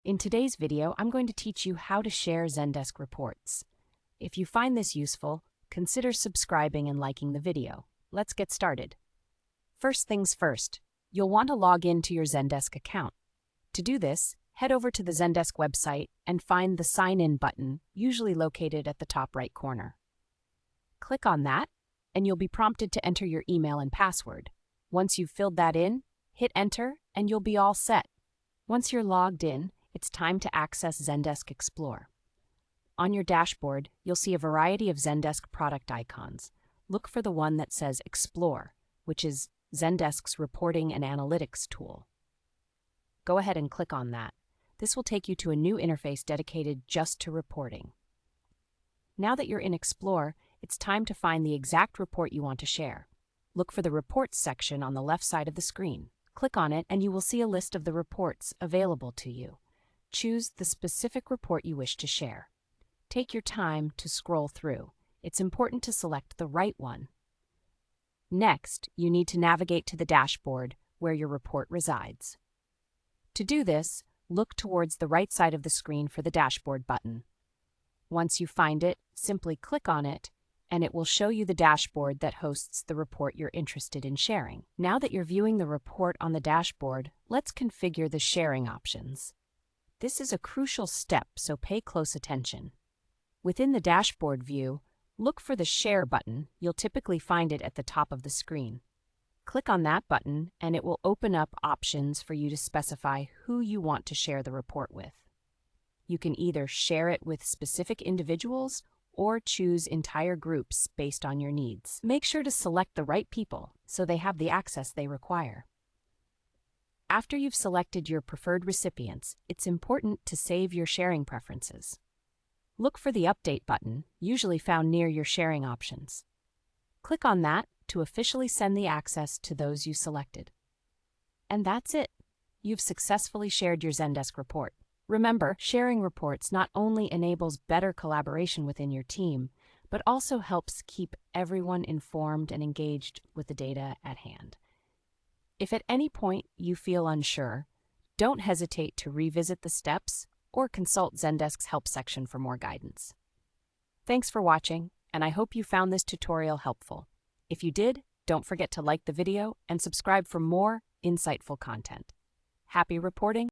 In today's video, I'm going to teach you how to share Zendesk reports. If you find this useful, consider subscribing and liking the video. Let's get started. First things first, you'll want to log in to your Zendesk account. To do this, head over to the Zendesk website and find the Sign In button, usually located at the top right corner. Click on that, and you'll be prompted to enter your email and password. Once you've filled that in, hit Enter, and you'll be all set. Once you're logged in, it's time to access Zendesk Explore. On your dashboard, you'll see a variety of Zendesk product icons. Look for the one that says Explore, which is Zendesk's reporting and analytics tool. Go ahead and click on that. This will take you to a new interface dedicated just to reporting. Now that you're in Explore, it's time to find the exact report you want to share. Look for the Reports section on the left side of the screen. Click on it and you will see a list of the reports available to you. Choose the specific report you wish to share. Take your time to scroll through. It's important to select the right one. Next, you need to navigate to the dashboard where your report resides. To do this, look towards the right side of the screen for the dashboard button. Once you find it, simply click on it, and it will show you the dashboard that hosts the report you're interested in sharing. Now that you're viewing the report on the dashboard, let's configure the sharing options. This is a crucial step, so pay close attention. Within the dashboard view, look for the Share button. You'll typically find it at the top of the screen. Click on that button, and it will open up options for you to specify who you want to share the report with. You can either share it with specific individuals or choose entire groups based on your needs. Make sure to select the right people so they have the access they require. After you've selected your preferred recipients, it's important to save your sharing preferences. Look for the Update button, usually found near your sharing options. Click on that to officially send the access to those you selected. And that's it. You've successfully shared your Zendesk report. Remember, sharing reports not only enables better collaboration within your team, but also helps keep everyone informed and engaged with the data at hand. If at any point you feel unsure, don't hesitate to revisit the steps or consult Zendesk's help section for more guidance. Thanks for watching, and I hope you found this tutorial helpful. If you did, don't forget to like the video and subscribe for more insightful content. Happy reporting!